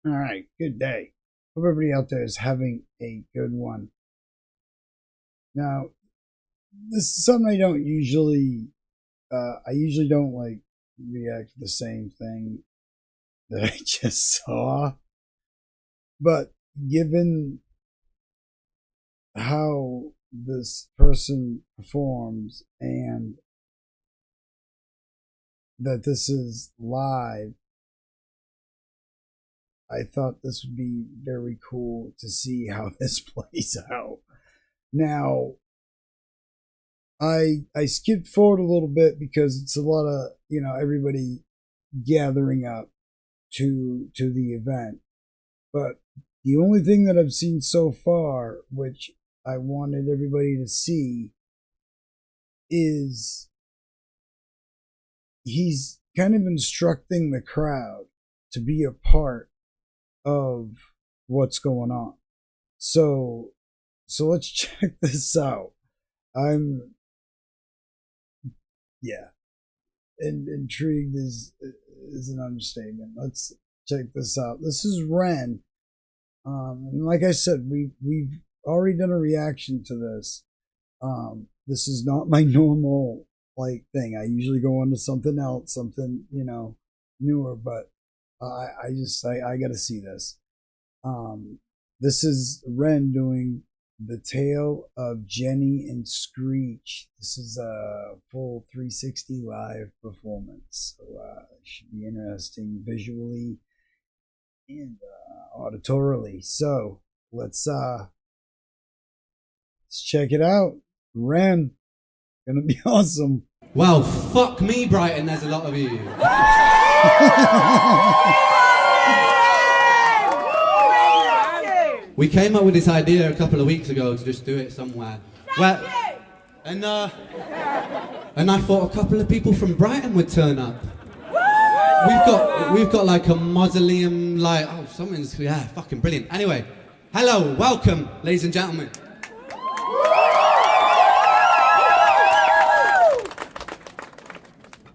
All right, good day. Hope everybody out there is having a good one. Now, this is something I don't usually. I usually don't like react to the same thing that I just saw, but given how this person performs and that this is live, I thought this would be very cool to see how this plays out. Now, I skipped forward a little bit because it's a lot of everybody gathering up to the event. But the only thing that I've seen so far, which I wanted everybody to see, is he's kind of instructing the crowd to be a part of what's going on. So let's check this out. I'm yeah, and intrigued is an understatement. Let's check this out. This is REN. And like I said, we've already done a reaction to this. This is not my normal thing. I usually go on to something else, something newer. But I got to see this. This is Ren doing The Tale of Jenny and Screech. This is a full 360 live performance. So it should be interesting visually and auditorily. So let's check it out. Ren, gonna be awesome. Well, fuck me, Brighton, there's a lot of you. We came up with this idea a couple of weeks ago to just do it somewhere. And I thought a couple of people from Brighton would turn up. We've got like a mausoleum, something's fucking brilliant. Anyway, hello, welcome, ladies and gentlemen.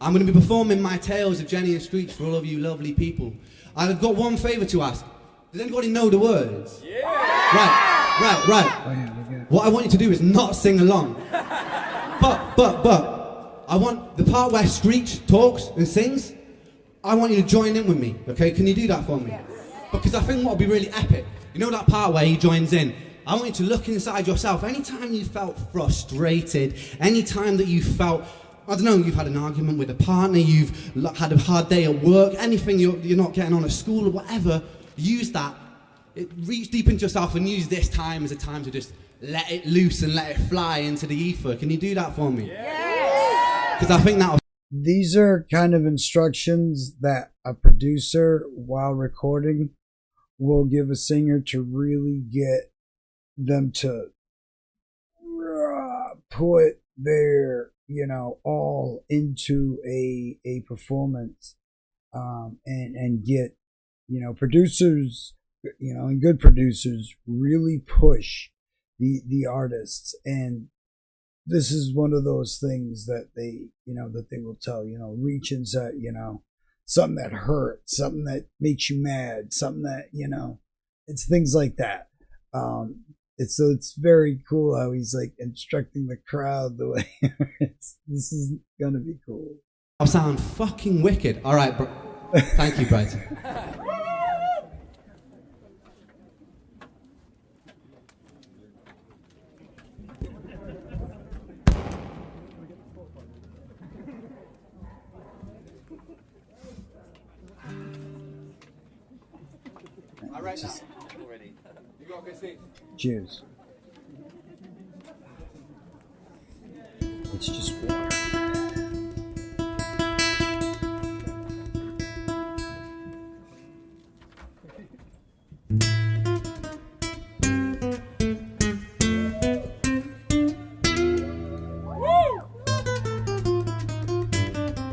I'm going to be performing my tales of Jenny and Screech for all of you lovely people. I've got one favour to ask. Does anybody know the words? Yeah! Right. Oh, yeah, What I want you to do is not sing along. But, I want the part where Screech talks and sings, I want you to join in with me, okay? Can you do that for me? Yes. Because I think what would be really epic, you know that part where he joins in? I want you to look inside yourself. Anytime you felt frustrated, anytime that you felt, I don't know, you've had an argument with a partner, you've had a hard day at work, anything you're not getting on at school or whatever, use that. Reach deep into yourself and use this time as a time to just let it loose and let it fly into the ether. Can you do that for me? Yes! Because I think that'll... These are kind of instructions that a producer, while recording, will give a singer to really get them to put their all into a performance, and get producers and good producers really push the artists. And this is one of those things that they will tell, reach into something that hurts, something that makes you mad, something that it's things like that. It's very cool how he's instructing the crowd the way this is gonna be cool. I'll sound fucking wicked. All right, thank you, Brighton. All right, now. Already. You got a good seat. Cheers. It's just water.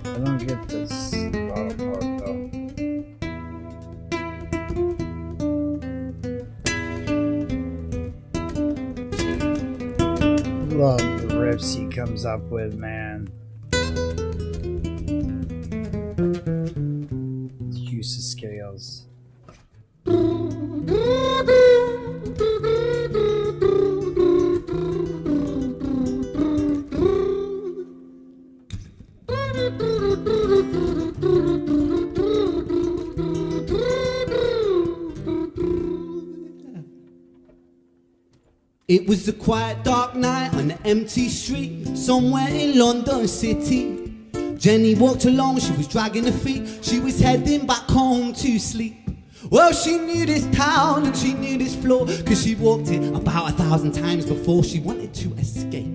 I don't get this bottom part though. Love the riffs he comes up with, man. Use of scales. It was a quiet dark night on an empty street somewhere in London City. Jenny walked along, she was dragging her feet. She was heading back home to sleep. Well, she knew this town and she knew this floor, cause she walked it about 1,000 times before she wanted to escape.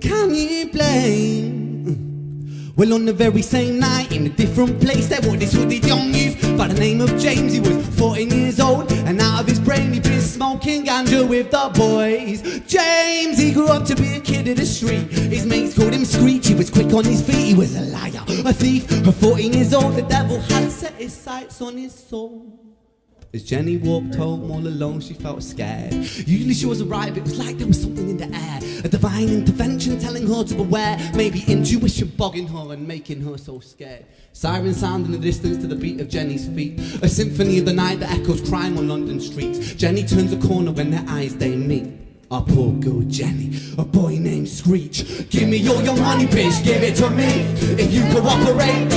Can you blame? Well, on the very same night, in a different place, there was this hooded young youth by the name of James. He was 14 years old, and out of his brain he'd been smoking ganja with the boys. James, he grew up to be a kid of the street. His mates called him Screech, he was quick on his feet. He was a liar, a thief. At 14 years old, the devil had set his sights on his soul. As Jenny walked home all alone, she felt scared. Usually she was alright, but it was like there was something in the air. A divine intervention telling her to beware. Maybe intuition bogging her and making her so scared. Sirens sound in the distance to the beat of Jenny's feet. A symphony of the night that echoes crime on London streets. Jenny turns a corner when their eyes they meet. A poor girl Jenny, a boy named Screech. Give me all your money, bitch, give it to me. If you cooperate.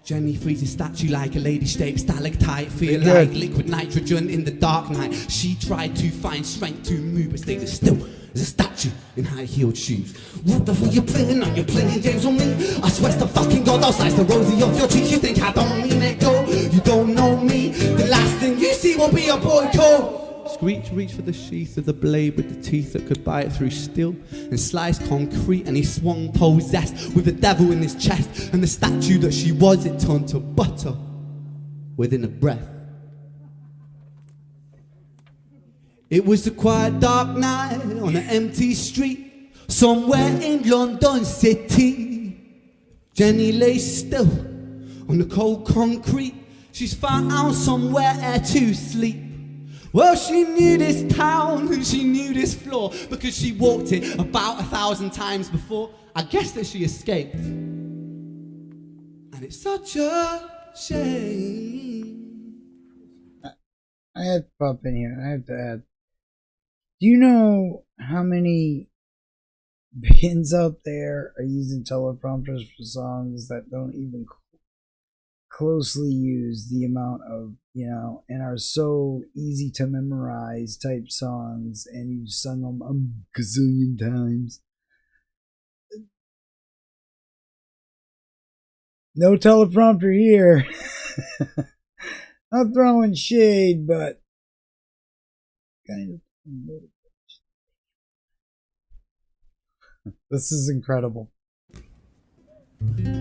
Jenny frees a statue like a lady-shaped stalactite. Feel like liquid nitrogen in the dark night. She tried to find strength to move, but stayed as still as a statue in high-heeled shoes. What the fuck you playing on? You're playing games on me? I swear to fucking God, I'll slice the rosy off your cheeks. You think I don't mean it, go? You don't know me. The last thing you see will be a boy called Screech reached for the sheath of the blade with the teeth that could bite through steel and slice concrete, and he swung possessed with the devil in his chest, and the statue that she was, it turned to butter within a breath. It was a quiet dark night on an empty street somewhere in London City. Jenny lay still on the cold concrete. She's found somewhere to sleep. Well, she knew this town and she knew this floor because she walked it about 1,000 times before. I guess that she escaped. And it's such a shame. I had to pop in here. I have to add. Do you know how many bands out there are using teleprompters for songs that don't even closely use the amount of, and are so easy to memorize type songs, and you've sung them a gazillion times? No teleprompter here. Not throwing shade, but kind of. This is incredible. Thank you.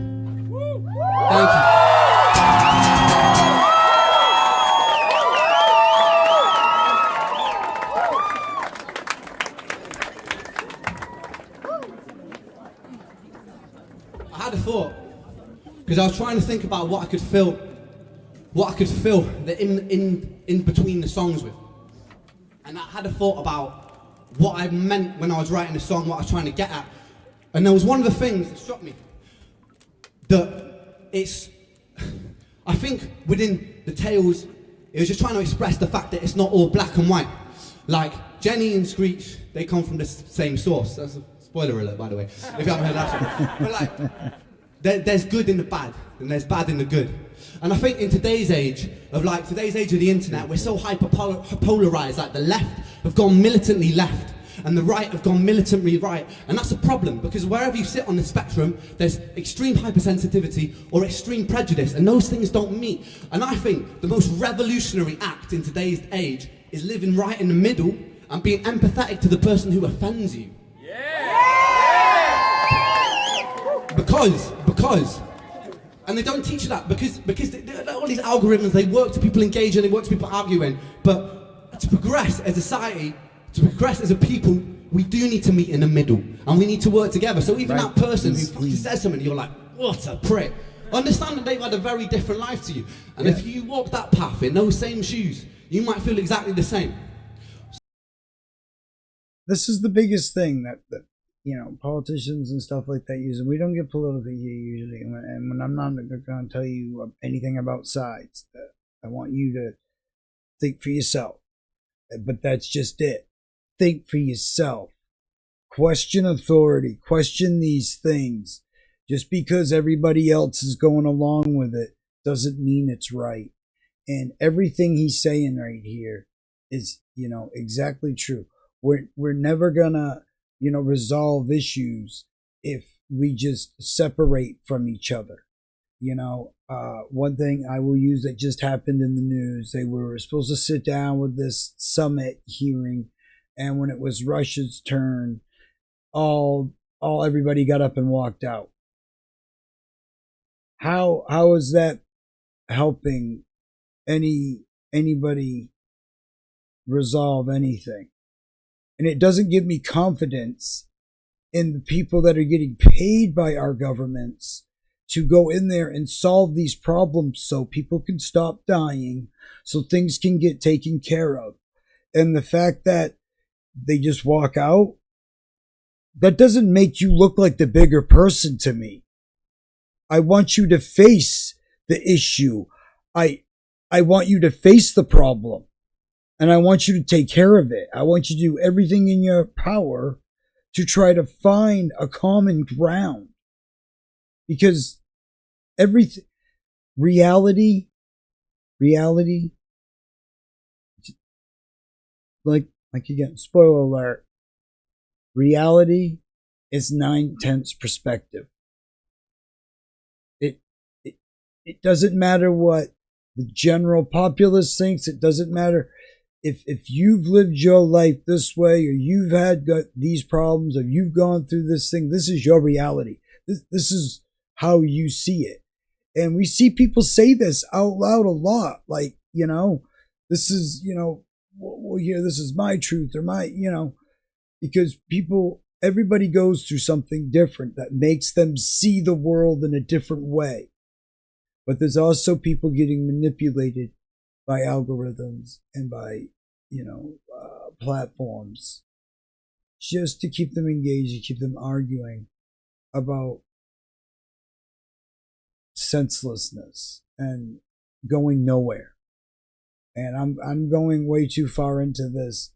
I had a thought, because I was trying to think about what I could fill the in between the songs with, and I had a thought about what I meant when I was writing the song, what I was trying to get at, and there was one of the things that struck me, that I think within the tales, it was just trying to express the fact that it's not all black and white. Like Jenny and Screech, they come from the same source. That's a spoiler alert, by the way, if you haven't heard that one. But like, there's good in the bad, and there's bad in the good. And I think in today's age of the internet, we're so hyper-polarized. Like the left have gone militantly left, and the right have gone militantly right. And that's a problem, because wherever you sit on the spectrum, there's extreme hypersensitivity or extreme prejudice, and those things don't meet. And I think the most revolutionary act in today's age is living right in the middle and being empathetic to the person who offends you. Because, and they don't teach you that, because all these algorithms, they work to people engaging, they work to people arguing, but to progress as a society, to progress as a people, we do need to meet in the middle, and we need to work together. So even that person who says something, you're like, what a prick. Understand that they've had a very different life to you, and if you walk that path in those same shoes, you might feel exactly the same. This is the biggest thing that politicians and stuff like that use, and we don't get political here usually. And when I'm not going to tell you anything about sides, I want you to think for yourself. But that's just it. Think for yourself. Question authority. Question these things. Just because everybody else is going along with it doesn't mean it's right. And everything he's saying right here is, exactly true. We're never gonna, resolve issues if we just separate from each other. One thing I will use that just happened in the news, they were supposed to sit down with this summit hearing, and when it was Russia's turn, all everybody got up and walked out. How is that helping anybody resolve anything? And it doesn't give me confidence in the people that are getting paid by our governments to go in there and solve these problems so people can stop dying, so things can get taken care of. And the fact that they just walk out, that doesn't make you look like the bigger person to me. I want you to face the issue. I want you to face the problem. And I want you to take care of it. I want you to do everything in your power to try to find a common ground. Because everything, reality, like again, spoiler alert, reality is 9/10 perspective. It doesn't matter what the general populace thinks. It doesn't matter if you've lived your life this way, or you've got these problems, or you've gone through this thing. This is your reality. This is how you see it. And we see people say this out loud a lot. Like, this is, we'll hear this is my truth, or my, because everybody goes through something different that makes them see the world in a different way. But there's also people getting manipulated by algorithms and by, platforms, just to keep them engaged, to keep them arguing about senselessness and going nowhere. And I'm going way too far into this,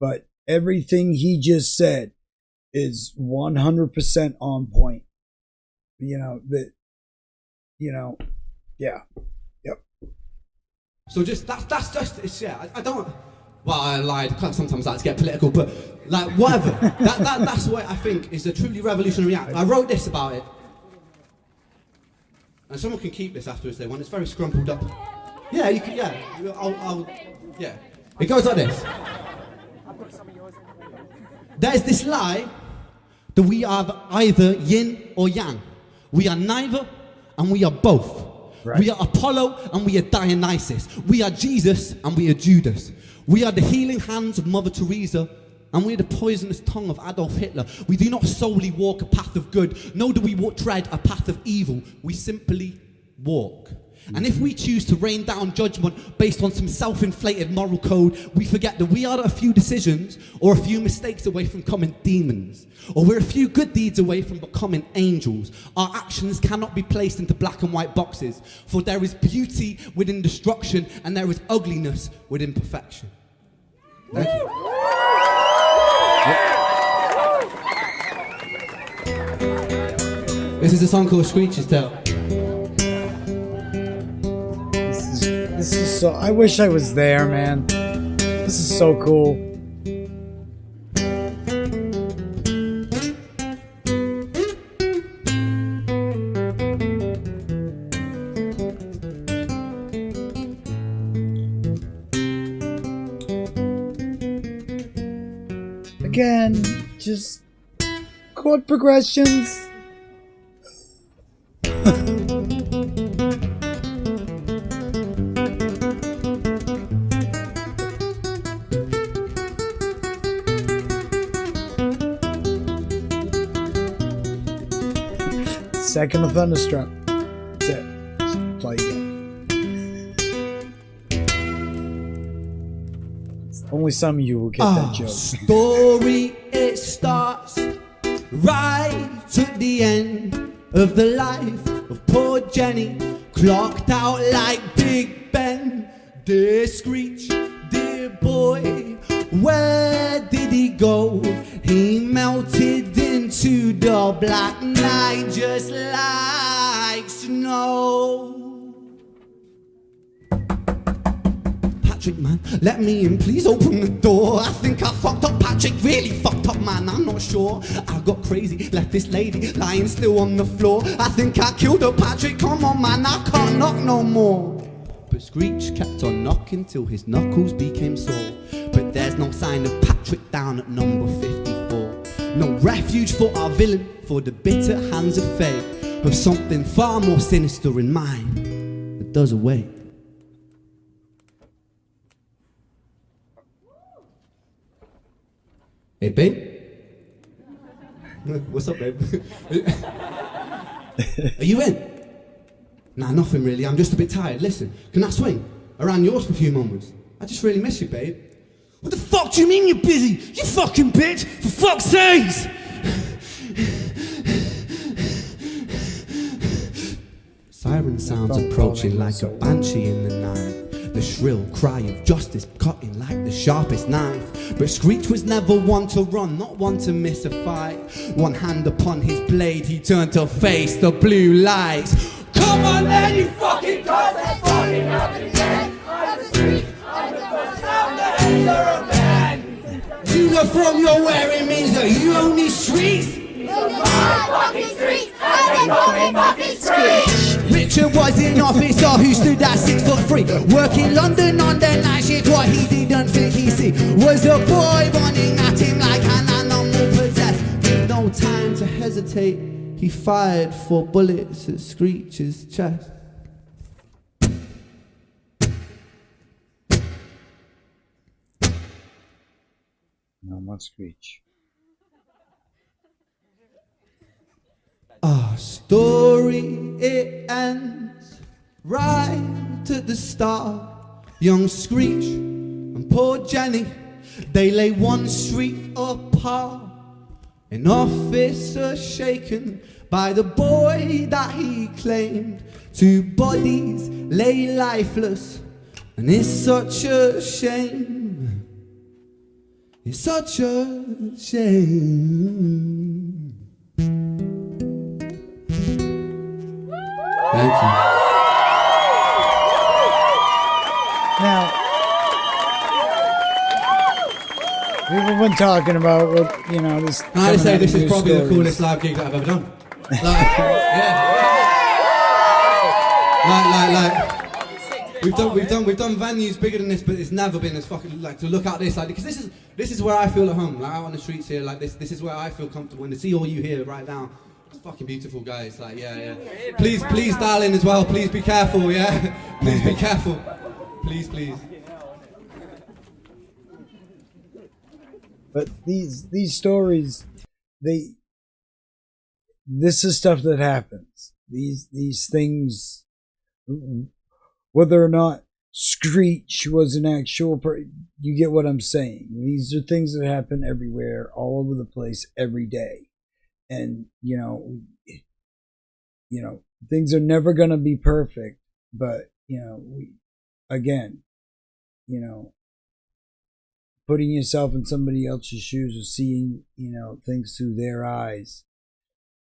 but everything he just said is 100% on point. Yeah. Yep. So that's just, it's, yeah, I don't, well, I lied, sometimes I like to get political, but like, whatever. That's what I think is a truly revolutionary act. I wrote this about it. And someone can keep this after if they want. It's very scrumpled up. Yeah, you can, yeah. Yeah. It goes like this. There's this lie that we are either yin or yang. We are neither and we are both. Right. We are Apollo and we are Dionysus. We are Jesus and we are Judas. We are the healing hands of Mother Teresa and we are the poisonous tongue of Adolf Hitler. We do not solely walk a path of good, nor do we tread a path of evil. We simply walk. And if we choose to rain down judgment based on some self-inflated moral code, we forget that we are a few decisions or a few mistakes away from becoming demons. Or we're a few good deeds away from becoming angels. Our actions cannot be placed into black and white boxes, for there is beauty within destruction and there is ugliness within perfection. Thank you. This is a song called Screech's Tale. This is so, I wish I was there, man. This is so cool. Again, just chord progressions. Second of Thunderstruck. That's it. Just play again. Only some of you will get that joke. Story, it starts right at the end of the life of poor Jenny, clocked out like Big Ben. Dear Screech, dear boy, where did he go? He melted into the black night just like snow. Patrick, man. Let me in, please open the door. I think I fucked up Patrick, really fucked up, man. I'm not sure. I got crazy, left this lady lying still on the floor. I think I killed her, Patrick. Come on, man, I can't knock no more. But Screech kept on knocking till his knuckles became sore. But there's no sign of Patrick down at number 54. No refuge for our villain, for the bitter hands of fate, of something far more sinister in mind that does away. Hey, babe? What's up, babe? Are you in? Nah, nothing really. I'm just a bit tired. Listen, can I swing around yours for a few moments? I just really miss you, babe. What the fuck do you mean you're busy? You fucking bitch! For fuck's sakes! Siren sounds approaching like a banshee in the night. The shrill cry of justice cutting like the sharpest knife. But Screech was never one to run, not one to miss a fight. One hand upon his blade, he turned to face the blue lights. Come on then, you fucking guys! Let's fucking have it again! I'm the Screech, I'm the first round, the heads are a man! You know from your wearing means that you own these streets? Fucking streets, and they fucking Screech! Richard was an officer who stood at 6'3", working London on the night shift. What he didn't think he see was a boy running at him like an animal possessed. With no time to hesitate, he fired 4 bullets at Screech's chest. No more Screech. Our story, it ends right at the start. Young Screech and poor Jenny, they lay one street apart. An officer shaken by the boy that he claimed. 2 bodies lay lifeless, and it's such a shame. It's such a shame. Thank you. Now, we've been talking about what, you know, this. I say this is probably the coolest live gig that I've ever done. We've done venues bigger than this, but it's never been as fucking like to look at this like because this is where I feel at home, like out on the streets here, like this is where I feel comfortable. And to see all you here right now, it's fucking beautiful, guys. Like yeah. Please dial in as well. Please be careful, yeah. Please be careful. Please. But these stories, this is stuff that happens. These things, whether or not Screech was an actual you get what I'm saying. These are things that happen everywhere, all over the place, every day. And, you know, things are never going to be perfect, but, putting yourself in somebody else's shoes or seeing, things through their eyes,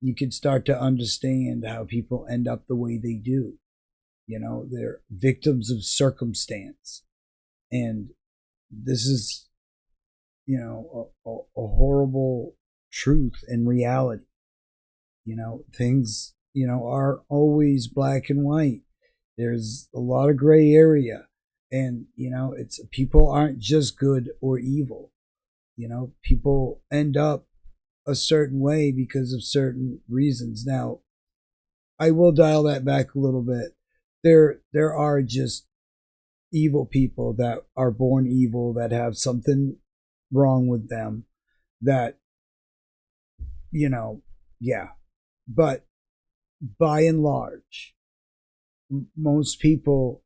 you can start to understand how people end up the way they do. They're victims of circumstance. And this is, a horrible truth and reality. Things, are always black and white. There's a lot of gray area. And, it's people aren't just good or evil. People end up a certain way because of certain reasons. Now, I will dial that back a little bit. There are just evil people that are born evil, that have something wrong with them, that, yeah. But by and large, most people,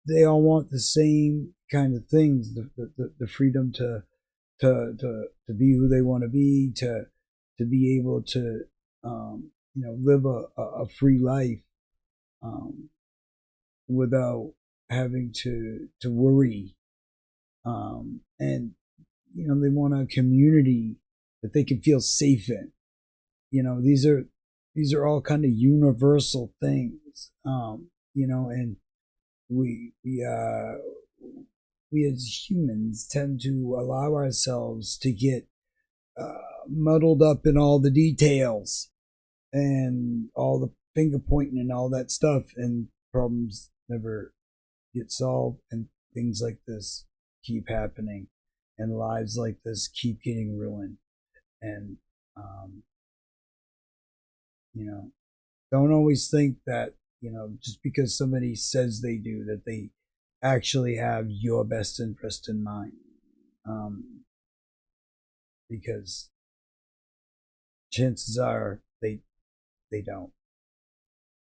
they all want the same kind of things, the freedom to be who they want to be, to be able to, live a free life, without having to worry. And, they want a community that they can feel safe in. These are all kind of universal things, and we we as humans tend to allow ourselves to get muddled up in all the details and all the finger pointing and all that stuff, and problems never get solved, and things like this keep happening, and lives like this keep getting ruined. And um, you know, don't always think that, just because somebody says they do, that they actually have your best interest in mind, because chances are they don't.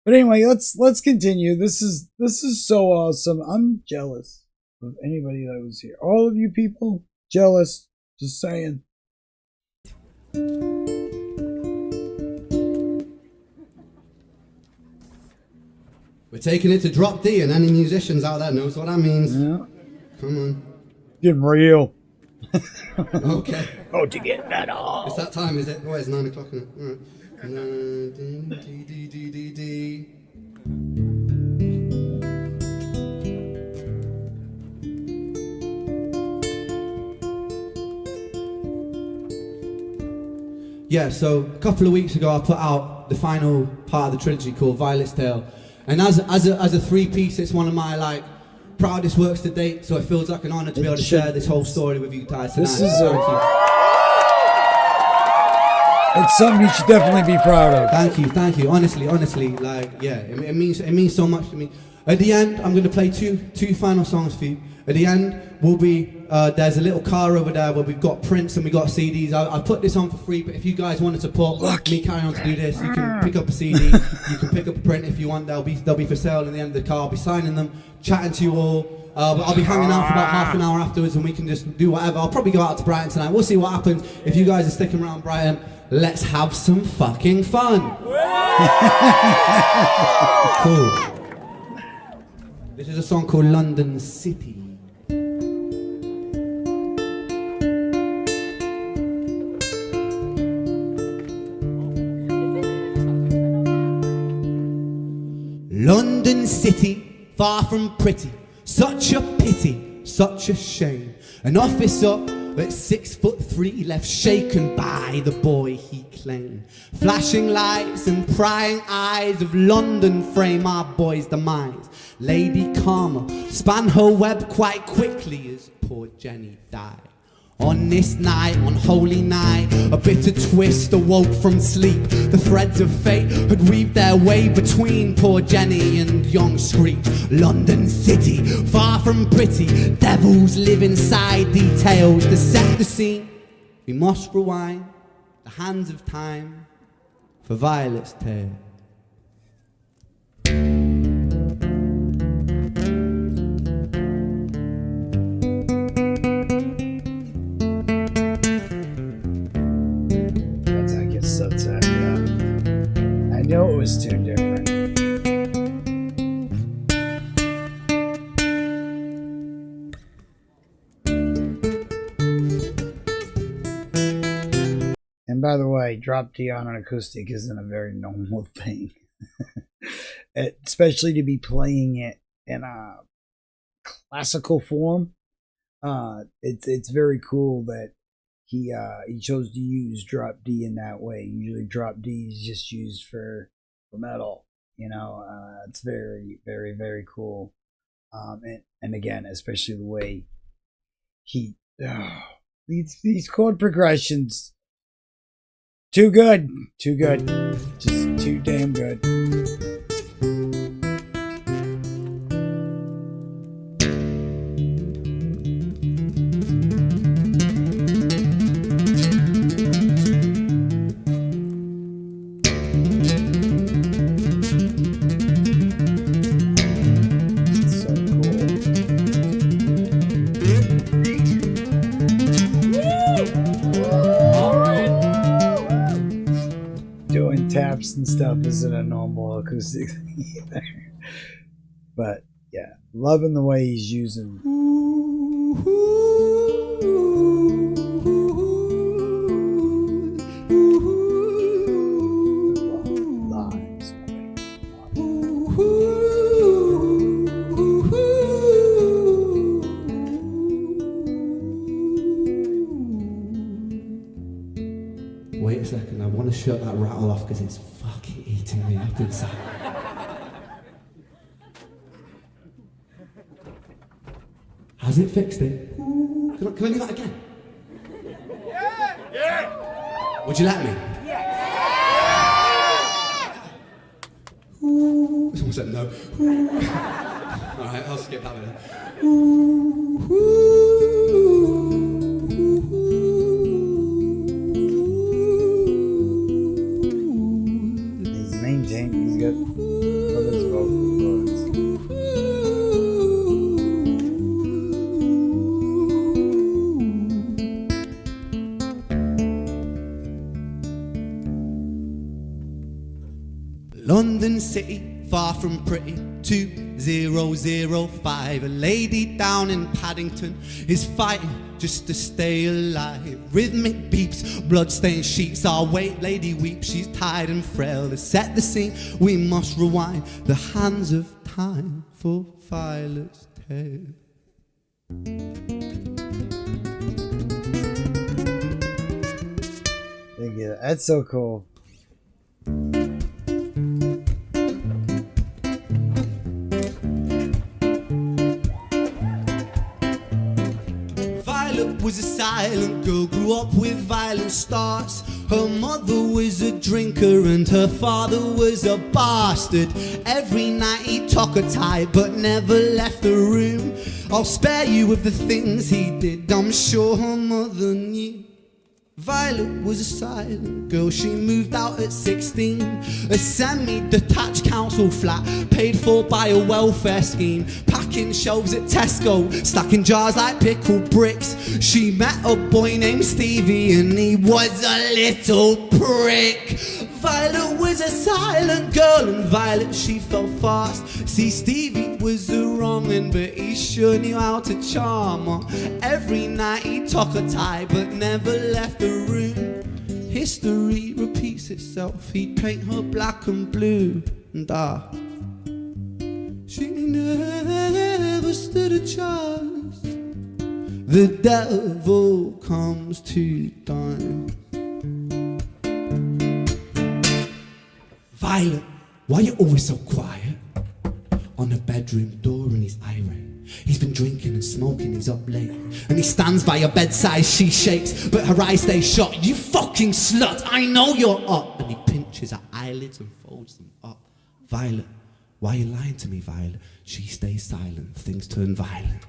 But anyway, let's continue. This is so awesome. I'm jealous of anybody that was here. All of you people, jealous. Just saying. We're taking it to drop D, and any musicians out there knows what that means. Yeah. Come on. Getting real. Okay. Oh, to get that off. It's that time, is it? Oh, it's 9 o'clock, isn't it? All right. D. Yeah, so a couple of weeks ago I put out the final part of the trilogy called Violet's Tale. And as a three-piece, it's one of my proudest works to date, so it feels like an honour to be able to share this whole story with you guys tonight. This is it's something you should definitely be proud of. Thank you. Honestly, it means so much to me. At the end, I'm going to play two final songs for you. At the end will be there's a little car over there where we've got prints and we've got CDs. I put this on for free, but if you guys want to support me carry on to do this, you can pick up a CD, you can pick up a print if you want. They'll be for sale at the end of the car. I'll be signing them, chatting to you all. But I'll be hanging out for about half an hour afterwards, and we can just do whatever. I'll probably go out to Brighton tonight. We'll see what happens. If you guys are sticking around Brighton, let's have some fucking fun. Cool. This is a song called London City. London City, far from pretty, such a pity, such a shame. An officer at 6'3" left shaken by the boy he claimed. Flashing lights and prying eyes of London frame our boy's demise. Lady Karma span her web quite quickly as poor Jenny died. On this night, on holy night, a bitter twist awoke from sleep. The threads of fate had weaved their way between poor Jenny and young Screech. London City, far from pretty, devils live inside details. To set the scene, we must rewind the hands of time for Violet's Tale. I know it was too different. And by the way, drop D on an acoustic isn't a very normal thing. Especially to be playing it in a classical form. It's very cool that he chose to use drop D in that way. Usually drop D is just used for metal, it's very, very, very cool. And again, especially the way he these chord progressions, too good, just too damn good. Taps and stuff isn't a normal acoustic thing either. But yeah, loving the way he's using. that all off because it's fucking eating me up inside. Has it fixed it? Ooh, can I do that again? Yeah! Would you let me? Yeah! Ooh. Someone said no. Ooh. Alright, I'll skip that one. Ooh. He's maintained, he's got all his vocal cords. London City, far from pretty, 2005. A lady down in Paddington is fighting just to stay alive. Rhythmic beeps, blood-stained sheets. Our wait lady weeps, she's tired and frail. To set the scene, we must rewind the hands of time for Violet's tale. Thank you. That's so cool. Was a silent girl, grew up with violent starts. Her mother was a drinker and her father was a bastard. Every night he took her tight but never left the room. I'll spare you of the things he did, I'm sure her mother knew. Violet was a silent girl, she moved out at 16. A semi-detached council flat, paid for by a welfare scheme. Packing shelves at Tesco, stacking jars like pickled bricks. She met a boy named Stevie and he was a little prick. Violet was a silent girl and Violet, she fell fast. See, Stevie was a wrong'un, but he sure knew how to charm her. Every night he took her tight but never left the room. History repeats itself, he'd paint her black and blue. And she never stood a chance. The devil comes to dine. Violet, why you always so quiet? On her bedroom door and he's irate. He's been drinking and smoking, he's up late. And he stands by her bedside, she shakes, but her eyes stay shut. You fucking slut, I know you're up. And he pinches her eyelids and folds them up. Violet, why are you lying to me, Violet? She stays silent, things turn violent.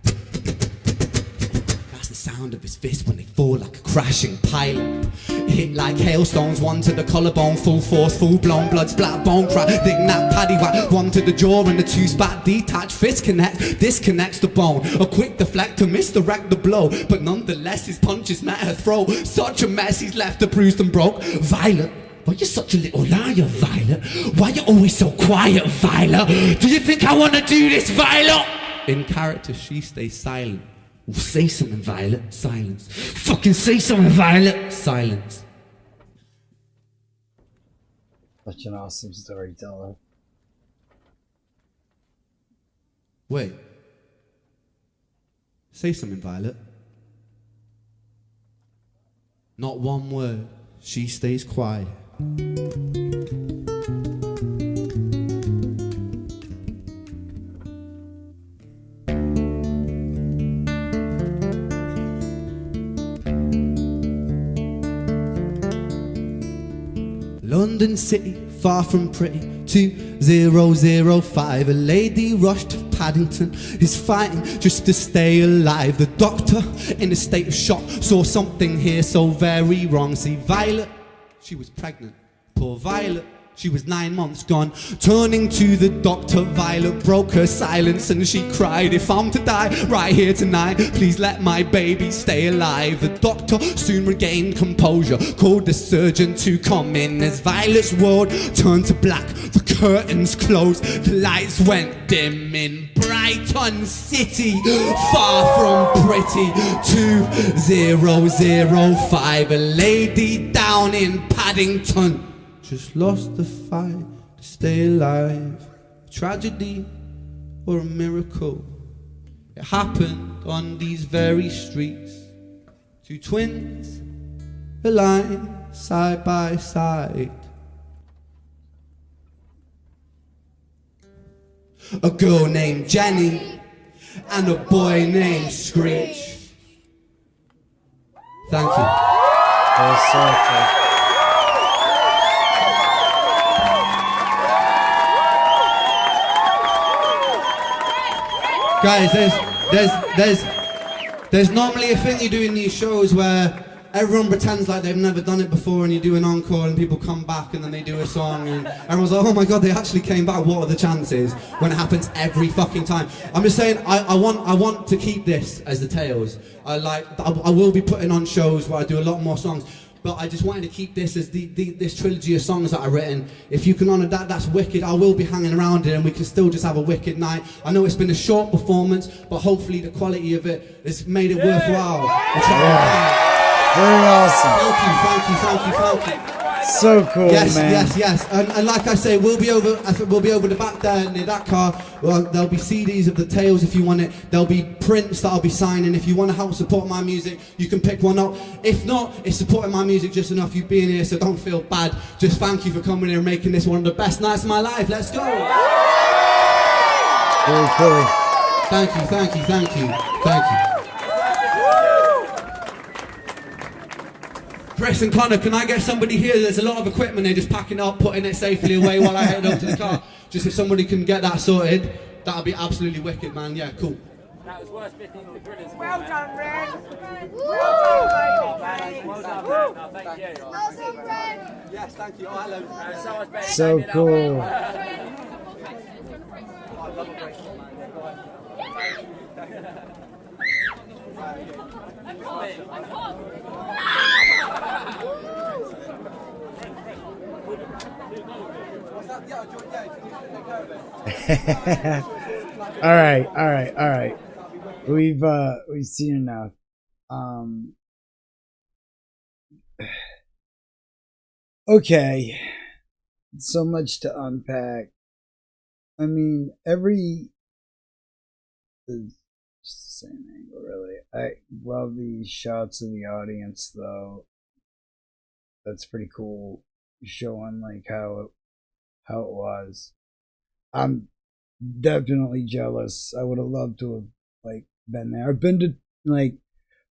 That's the sound of his fists when they fall like a crashing pilot. Hit like hailstones, one to the collarbone, full force, full blown, blood splat, bone crack, dig nap, paddy whack, one to the jaw and the two spat, detached, fist connect, disconnects the bone, a quick deflect to misdirect the blow, but nonetheless his punches met her throat, such a mess he's left her bruised and broke. Violet, why you such a little liar, Violet? Why you always so quiet, Violet? Do you think I wanna do this, Violet? In character, she stays silent. Well, say something, Violet. Silence. Fucking say something, Violet. Silence. Such an awesome storyteller. Wait. Say something, Violet. Not one word. She stays quiet. London City, far from pretty, 2005. A lady rushed to Paddington, is fighting just to stay alive. The doctor, in a state of shock, saw something here so very wrong. See, Violet, she was pregnant. Poor Violet, she was 9 months gone. Turning to the doctor, Violet broke her silence and she cried, if I'm to die right here tonight, please let my baby stay alive. The doctor soon regained composure, called the surgeon to come in. As Violet's world turned to black, the curtains closed, the lights went dim in Brighton City, far from pretty. 2005, a lady down in Paddington just lost the fight to stay alive. A tragedy or a miracle? It happened on these very streets. Two twins aligned side by side. a girl named Jenny, and a boy named Screech. Thank you. Guys, there's normally a thing you do in these shows where everyone pretends like they've never done it before, and you do an encore and people come back and then they do a song and everyone's like, oh my god, they actually came back, what are the chances? When it happens every fucking time. I'm just saying, I want to keep this as the Tales. I will be putting on shows where I do a lot more songs, but I just wanted to keep this as this trilogy of songs that I've written. If you can honour that, that's wicked. I will be hanging around it and we can still just have a wicked night. I know it's been a short performance, but hopefully the quality of it has made it worthwhile. Very awesome. Thank you. So cool, man. Yes. And like I say, we'll be over the back there near that car. Well, there'll be CDs of the Tales if you want it. There'll be prints that I'll be signing. If you want to help support my music, you can pick one up. If not, it's supporting my music just enough. You being here, so don't feel bad. Just thank you for coming here and making this one of the best nights of my life. Let's go. Very cool. Thank you. Chris and Connor, can I get somebody here? There's a lot of equipment, they're just packing up, putting it safely away while I head over to the car. Just if somebody can get that sorted, that'll be absolutely wicked, man. Yeah, cool. That was worth picking the British. Well done, Ren. Well done, mate. Well done, Ren. No, thank you. Well done, Ren. Yes, thank you. Oh, hello. So cool. All right. We've seen enough. Okay. So much to unpack. I mean, every is just the same angle, really. I love the shots of the audience, though. That's pretty cool, showing like how it was. I'm definitely jealous. I would have loved to have like been there. I've been to like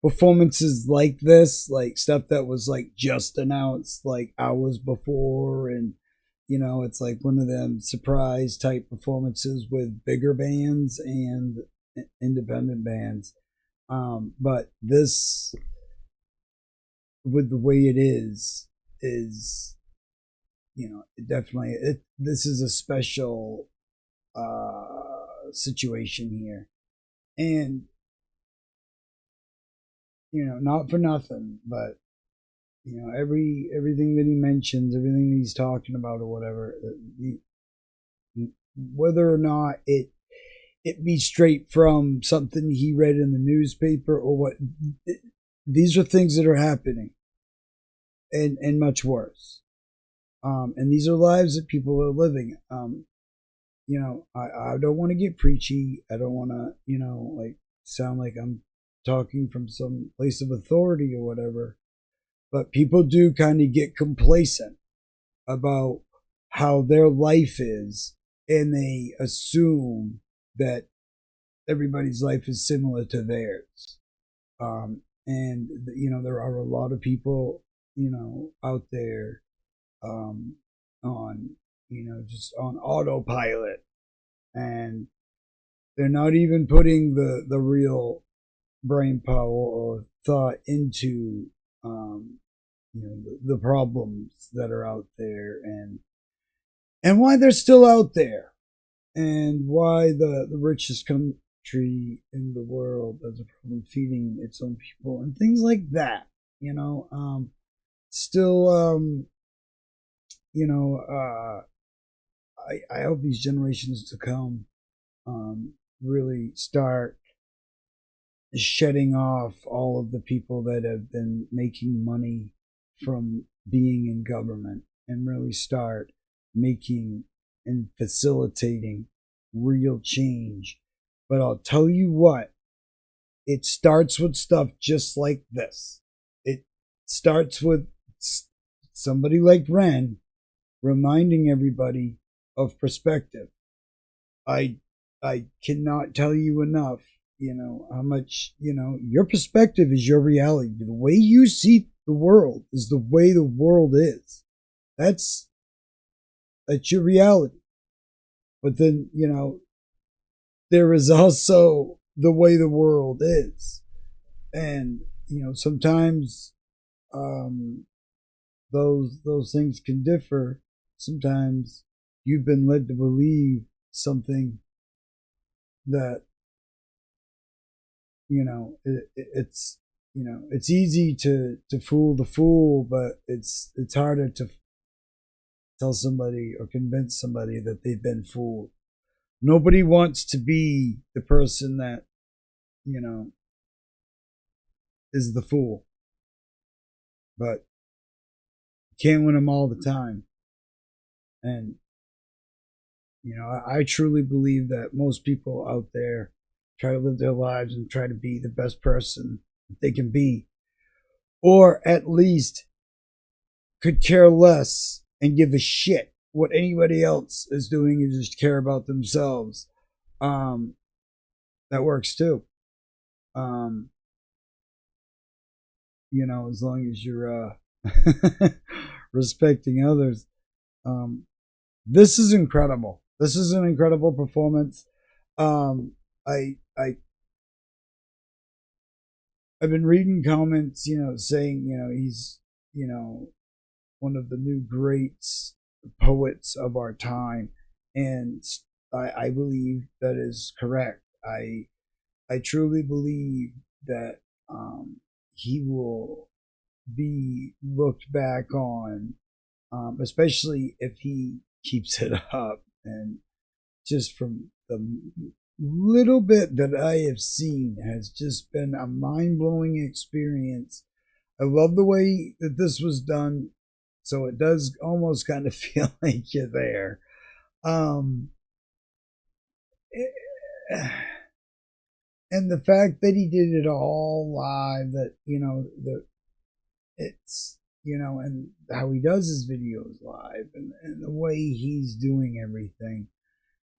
performances like this, like stuff that was like just announced like hours before, and you know, it's like one of them surprise type performances with bigger bands and independent bands. But this, with the way it is, you know, it definitely, this is a special situation here. And you know, not for nothing, but you know, everything that he mentions, everything that he's talking about or whatever, whether or not it be straight from something he read in the newspaper or what, these are things that are happening, and much worse. And these are lives that people are living. You know, I don't want to get preachy. I don't want to, you know, like sound like I'm talking from some place of authority or whatever. But people do kind of get complacent about how their life is, and they assume that everybody's life is similar to theirs. And you know, there are a lot of people, you know, out there on, you know, just on autopilot, and they're not even putting the real brain power or thought into you know, the problems that are out there, and why they're still out there, and why the richest country in the world has a problem feeding its own people and things like that, you know. Still, you know, I hope these generations to come really start shedding off all of the people that have been making money from being in government, and really start making and facilitating real change. But I'll tell you what, it starts with stuff just like this. It starts with somebody like Ren reminding everybody of perspective. I I cannot tell you enough, how much, your perspective is your reality. The way you see the world is the way the world is. That's your reality. But then, there is also the way the world is. And, sometimes those things can differ. Sometimes you've been led to believe something that it's it's easy to fool the fool, but it's harder to tell somebody or convince somebody that they've been fooled. Nobody wants to be the person that is the fool, but you can't win them all the time. And I truly believe that most people out there try to live their lives and try to be the best person that they can be, or at least could care less and give a shit what anybody else is doing and just care about themselves. That works too. As long as you're respecting others. This is incredible. This is an incredible performance. I've been reading comments, saying, he's, one of the new greats poets of our time, and I believe that is correct. I truly believe that he will be looked back on, especially if he keeps it up. And just from the little bit that I have seen has just been a mind-blowing experience. I love the way that this was done, so it does almost kind of feel like you're there. And the fact that he did it all live, that it's and how he does his videos live, and the way he's doing everything,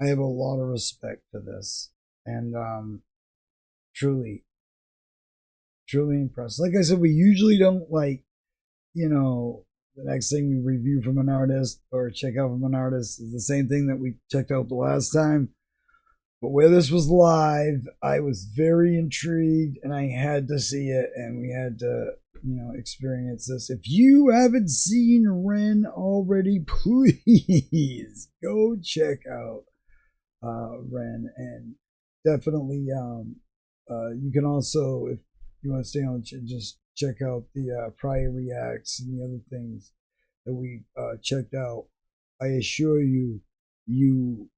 I have a lot of respect for this, and truly impressed. Like I said, we usually don't the next thing we review from an artist or check out from an artist is the same thing that we checked out the last time. But where this was live, I was very intrigued, and I had to see it, and we had to, experience this. If you haven't seen REN already, please go check out REN, and definitely you can also, if you want to stay on, just check out the prior reacts and the other things that we checked out. I assure you, you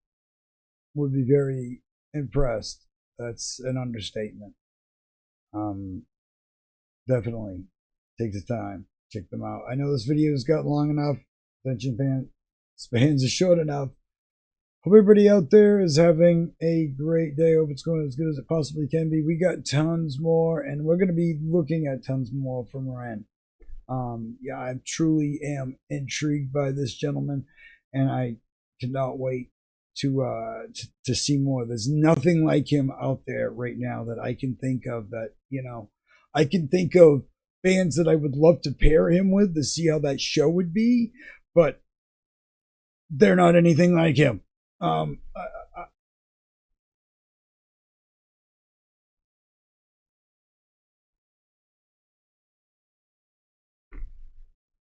would be very impressed. That's an understatement. Definitely take the time, check them out. I know this video has got long enough. Attention spans are short enough. Hope everybody out there is having a great day. Hope it's going as good as it possibly can be. We got tons more, and we're going to be looking at tons more from REN. Yeah, I truly am intrigued by this gentleman, and I cannot wait to see more. There's nothing like him out there right now that I can think of. That I can think of bands that I would love to pair him with to see how that show would be, but they're not anything like him.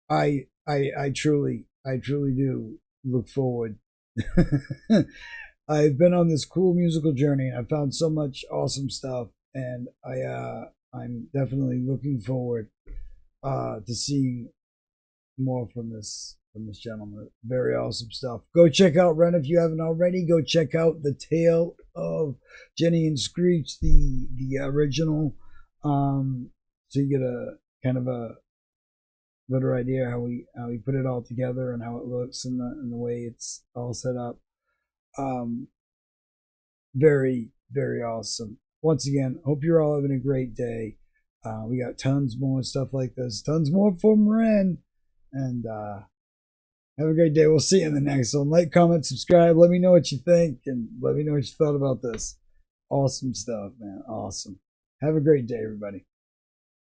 I truly do look forward. I've been on this cool musical journey, and I found so much awesome stuff, and I'm definitely looking forward to seeing more from this gentleman. Very awesome stuff. Go check out REN if you haven't already. Go check out The Tale of Jenny and Screech, the original, so you get a kind of a better idea how we put it all together and how it looks, and the way it's all set up. Very, very awesome. Once again, hope you're all having a great day. We got tons more stuff like this, tons more from REN, and Have a great day. We'll see you in the next one. Like, comment, subscribe. Let me know what you think, and let me know what you thought about this. Awesome stuff, man. Awesome. Have a great day, everybody.